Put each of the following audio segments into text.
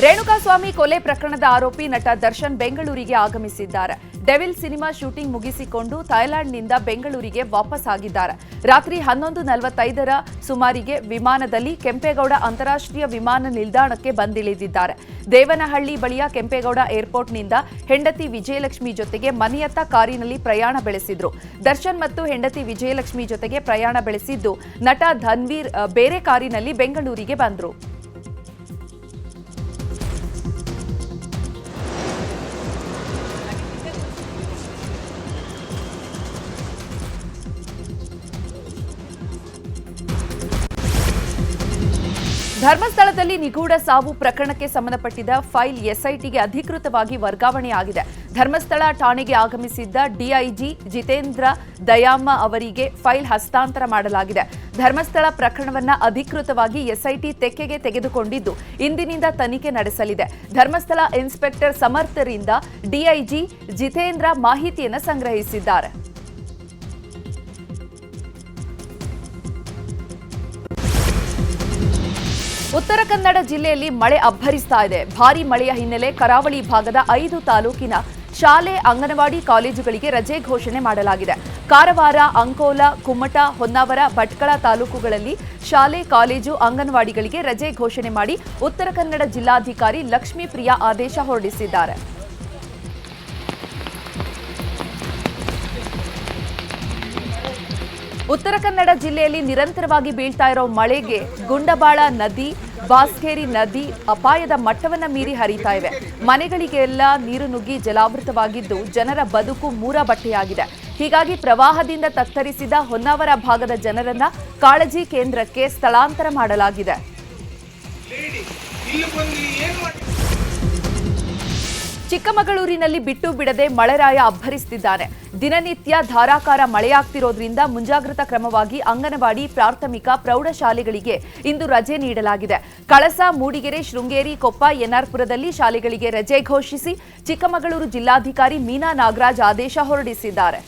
ರೇಣುಕಾಸ್ವಾಮಿ ಕೊಲೆ ಪ್ರಕರಣದ ಆರೋಪಿ ನಟ ದರ್ಶನ್ ಬೆಂಗಳೂರಿಗೆ ಆಗಮಿಸಿದ್ದಾರೆ. ಡೆವಿಲ್ ಸಿನಿಮಾ ಶೂಟಿಂಗ್ ಮುಗಿಸಿಕೊಂಡು ಥೈಲ್ಯಾಂಡ್ನಿಂದ ಬೆಂಗಳೂರಿಗೆ ವಾಪಸ್ ಆಗಿದ್ದಾರೆ. ರಾತ್ರಿ 11:45ರ ಸುಮಾರಿಗೆ ವಿಮಾನದಲ್ಲಿ ಕೆಂಪೇಗೌಡ ಅಂತಾರಾಷ್ಟ್ರೀಯ ವಿಮಾನ ನಿಲ್ದಾಣಕ್ಕೆ ಬಂದಿಳಿದಿದ್ದಾರೆ. ದೇವನಹಳ್ಳಿ ಬಳಿಯ ಕೆಂಪೇಗೌಡ ಏರ್ಪೋರ್ಟ್ನಿಂದ ಹೆಂಡತಿ ವಿಜಯಲಕ್ಷ್ಮಿ ಜೊತೆಗೆ ಮನೆಯತ್ತ ಕಾರಿನಲ್ಲಿ ಪ್ರಯಾಣ ಬೆಳೆಸಿದ್ರು. ದರ್ಶನ್ ಮತ್ತು ಹೆಂಡತಿ ವಿಜಯಲಕ್ಷ್ಮಿ ಜೊತೆಗೆ ಪ್ರಯಾಣ ಬೆಳೆಸಿದ್ದು ನಟ ಧನ್ವೀರ್ ಬೇರೆ ಕಾರಿನಲ್ಲಿ ಬೆಂಗಳೂರಿಗೆ ಬಂದರು. ಧರ್ಮಸ್ಥಳದಲ್ಲಿ ನಿಗೂಢ ಸಾವು ಪ್ರಕರಣಕ್ಕೆ ಸಂಬಂಧಪಟ್ಟಿದ್ದ ಫೈಲ್ ಎಸ್ಐಟಿಗೆ ಅಧಿಕೃತವಾಗಿ ವರ್ಗಾವಣೆಯಾಗಿದೆ. ಧರ್ಮಸ್ಥಳ ಠಾಣೆಗೆ ಆಗಮಿಸಿದ್ದ ಡಿಐಜಿ ಜಿತೇಂದ್ರ ದಯಾಮ ಅವರಿಗೆ ಫೈಲ್ ಹಸ್ತಾಂತರ ಮಾಡಲಾಗಿದೆ. ಧರ್ಮಸ್ಥಳ ಪ್ರಕರಣವನ್ನು ಅಧಿಕೃತವಾಗಿ ಎಸ್ಐಟಿ ತೆಕ್ಕೆಗೆ ತೆಗೆದುಕೊಂಡಿದ್ದು ಇಂದಿನಿಂದ ತನಿಖೆ ನಡೆಸಲಿದೆ. ಧರ್ಮಸ್ಥಳ ಇನ್ಸ್ಪೆಕ್ಟರ್ ಸಮರ್ಥರಿಂದ ಡಿಐಜಿ ಜಿತೇಂದ್ರ ಮಾಹಿತಿಯನ್ನು ಸಂಗ್ರಹಿಸಿದ್ದಾರೆ. ಉತ್ತರ ಕನ್ನಡ ಜಿಲ್ಲೆಯಲ್ಲಿ ಮಳೆ ಅಬ್ಬರಿಸ್ತಾ ಇದೆ. ಭಾರೀ ಮಳೆಯ ಹಿನ್ನೆಲೆ ಕರಾವಳಿ ಭಾಗದ 5 ತಾಲೂಕಿನ ಶಾಲೆ, ಅಂಗನವಾಡಿ, ಕಾಲೇಜುಗಳಿಗೆ ರಜೆ ಘೋಷಣೆ ಮಾಡಲಾಗಿದೆ. ಕಾರವಾರ, ಅಂಕೋಲ, ಕುಮಟಾ, ಹೊನ್ನಾವರ, ಭಟ್ಕಳ ತಾಲೂಕುಗಳಲ್ಲಿ ಶಾಲೆ, ಕಾಲೇಜು, ಅಂಗನವಾಡಿಗಳಿಗೆ ರಜೆ ಘೋಷಣೆ ಮಾಡಿ ಉತ್ತರ ಕನ್ನಡ ಜಿಲ್ಲಾಧಿಕಾರಿ ಲಕ್ಷ್ಮೀಪ್ರಿಯಾ ಆದೇಶ ಹೊರಡಿಸಿದ್ದಾರೆ. ಉತ್ತರ ಕನ್ನಡ ಜಿಲ್ಲೆಯಲ್ಲಿ ನಿರಂತರವಾಗಿ ಬೀಳ್ತಾ ಇರೋ ಮಳೆಗೆ ಗುಂಡಬಾಳ ನದಿ, ಬಾಸ್ಕೇರಿ ನದಿ ಅಪಾಯದ ಮಟ್ಟವನ್ನು ಮೀರಿ ಹರಿತಾ ಇವೆ. ಮನೆಗಳಿಗೆಲ್ಲ ನೀರು ನುಗ್ಗಿ ಜಲಾವೃತವಾಗಿದ್ದು ಜನರ ಬದುಕು ಮೂರಬಟ್ಟೆಯಾಗಿದೆ. ಹೀಗಾಗಿ ಪ್ರವಾಹದಿಂದ ತತ್ತರಿಸಿದ ಹೊನ್ನಾವರ ಭಾಗದ ಜನರನ್ನ ಕಾಳಜಿ ಕೇಂದ್ರಕ್ಕೆ ಸ್ಥಳಾಂತರ ಮಾಡಲಾಗಿದೆ. ಚಿಕ್ಕಮಗಳೂರಿನಲ್ಲಿ ಬಿಟ್ಟು ಬಿಡದೆ ಮಳೆರಾಯ ಅಬ್ಬರಿಸುತ್ತಿದ್ದಾನೆ. ದಿನನಿತ್ಯ ಧಾರಾಕಾರ ಮಳೆಯಾಗ್ತಿರೋದ್ರಿಂದ ಮುಂಜಾಗ್ರತಾ ಕ್ರಮವಾಗಿ ಅಂಗನವಾಡಿ, ಪ್ರಾಥಮಿಕ, ಪ್ರೌಢಶಾಲೆಗಳಿಗೆ ಇಂದು ರಜೆ ನೀಡಲಾಗಿದೆ. ಕಳಸ, ಮೂಡಿಗೆರೆ, ಶೃಂಗೇರಿ, ಕೊಪ್ಪ, ಎನ್ಆರ್ಪುರದಲ್ಲಿ ಶಾಲೆಗಳಿಗೆ ರಜೆ ಘೋಷಿಸಿ ಚಿಕ್ಕಮಗಳೂರು ಜಿಲ್ಲಾಧಿಕಾರಿ ಮೀನಾ ನಾಗರಾಜ್ ಆದೇಶ ಹೊರಡಿಸಿದ್ದಾರೆ.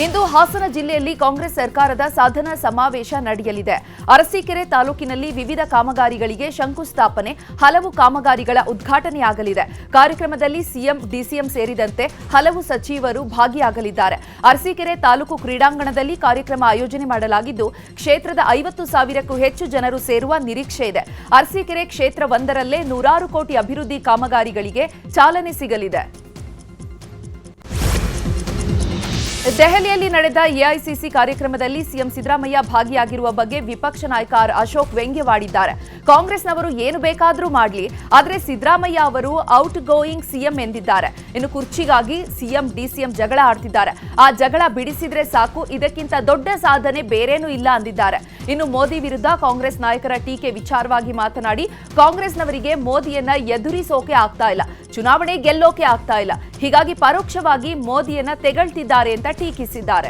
ಇಂದು ಹಾಸನ ಜಿಲ್ಲೆಯಲ್ಲಿ ಕಾಂಗ್ರೆಸ್ ಸರ್ಕಾರದ ಸಾಧನಾ ಸಮಾವೇಶ ನಡೆಯಲಿದೆ. ಅರಸೀಕೆರೆ ತಾಲೂಕಿನಲ್ಲಿ ವಿವಿಧ ಕಾಮಗಾರಿಗಳಿಗೆ ಶಂಕುಸ್ಥಾಪನೆ, ಹಲವು ಕಾಮಗಾರಿಗಳ ಉದ್ಘಾಟನೆಯಾಗಲಿದೆ. ಕಾರ್ಯಕ್ರಮದಲ್ಲಿ ಸಿಎಂ, ಡಿಸಿಎಂ ಸೇರಿದಂತೆ ಹಲವು ಸಚಿವರು ಭಾಗಿಯಾಗಲಿದ್ದಾರೆ. ಅರಸೀಕೆರೆ ತಾಲೂಕು ಕ್ರೀಡಾಂಗಣದಲ್ಲಿ ಕಾರ್ಯಕ್ರಮ ಆಯೋಜನೆ ಮಾಡಲಾಗಿದ್ದು ಕ್ಷೇತ್ರದ 50,000ಕ್ಕೂ ಹೆಚ್ಚು ಜನರು ಸೇರುವ ನಿರೀಕ್ಷೆ ಇದೆ. ಅರಸೀಕೆರೆ ಕ್ಷೇತ್ರ ಒಂದರಲ್ಲೇ 100 ಕೋಟಿ ಅಭಿವೃದ್ಧಿ ಕಾಮಗಾರಿಗಳಿಗೆ ಚಾಲನೆ ಸಿಗಲಿದೆ. ದೆಹಲಿಯಲ್ಲಿ ನಡೆದ ಎಐಸಿಸಿ ಕಾರ್ಯಕ್ರಮದಲ್ಲಿ ಸಿಎಂ ಸಿದ್ದರಾಮಯ್ಯ ಭಾಗಿಯಾಗಿರುವ ಬಗ್ಗೆ ವಿಪಕ್ಷ ನಾಯಕ ಆರ್ ಅಶೋಕ್ ವ್ಯಂಗ್ಯವಾಡಿದ್ದಾರೆ. ಕಾಂಗ್ರೆಸ್ನವರು ಏನು ಬೇಕಾದರೂ ಮಾಡಲಿ, ಆದರೆ ಸಿದ್ದರಾಮಯ್ಯ ಅವರು ಔಟ್ ಗೋಯಿಂಗ್ ಸಿಎಂ ಎಂದಿದ್ದಾರೆ. ಇನ್ನು ಕುರ್ಚಿಗಾಗಿ ಸಿಎಂ, ಡಿಸಿಎಂ ಜಗಳ ಆಡ್ತಿದ್ದಾರೆ. ಆ ಜಗಳ ಬಿಡಿಸಿದ್ರೆ ಸಾಕು, ಇದಕ್ಕಿಂತ ದೊಡ್ಡ ಸಾಧನೆ ಬೇರೇನೂ ಇಲ್ಲ ಅಂದಿದ್ದಾರೆ. ಇನ್ನು ಮೋದಿ ವಿರುದ್ಧ ಕಾಂಗ್ರೆಸ್ ನಾಯಕರ ಟೀಕೆ ವಿಚಾರವಾಗಿ ಮಾತನಾಡಿ, ಕಾಂಗ್ರೆಸ್ನವರಿಗೆ ಮೋದಿಯನ್ನ ಎದುರಿಸೋಕೆ ಆಗ್ತಾ ಇಲ್ಲ, ಚುನಾವಣೆ ಗೆಲ್ಲೋಕೆ ಆಗ್ತಾ ಇಲ್ಲ, ಹೀಗಾಗಿ ಪರೋಕ್ಷವಾಗಿ ಮೋದಿಯನ್ನ ತೆಗಳ್ತಿದ್ದಾರೆ ಅಂತ ಟೀಕಿಸಿದ್ದಾರೆ.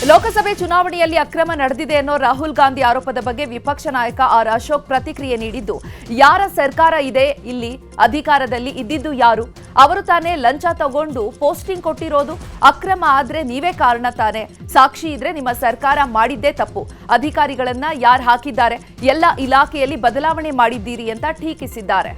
ಲೋಕಸಭೆ ಚುನಾವಣೆಯಲ್ಲಿ ಅಕ್ರಮ ನಡೆದಿದೆ ಅನ್ನೋ ರಾಹುಲ್ ಗಾಂಧಿ ಆರೋಪದ ಬಗ್ಗೆ ವಿಪಕ್ಷ ನಾಯಕ ಆರ್ ಅಶೋಕ್ ಪ್ರತಿಕ್ರಿಯೆ ನೀಡಿದ್ದು, ಯಾರ ಸರ್ಕಾರ ಇದೆ, ಇಲ್ಲಿ ಅಧಿಕಾರದಲ್ಲಿ ಇದ್ದಿದ್ದು ಯಾರು? ಅವರು ತಾನೇ ಲಂಚ ತಗೊಂಡು ಪೋಸ್ಟಿಂಗ್ ಕೊಟ್ಟಿರೋದು. ಅಕ್ರಮ ಆದ್ರೆ ನೀವೇ ಕಾರಣ ತಾನೆ. ಸಾಕ್ಷಿ ಇದ್ರೆ ನಿಮ್ಮ ಸರ್ಕಾರ ಮಾಡಿದ್ದೇ ತಪ್ಪು. ಅಧಿಕಾರಿಗಳನ್ನ ಯಾರು ಹಾಕಿದ್ದಾರೆ? ಎಲ್ಲ ಇಲಾಖೆಯಲ್ಲಿ ಬದಲಾವಣೆ ಮಾಡಿದ್ದೀರಿ ಅಂತ ಟೀಕಿಸಿದ್ದಾರೆ.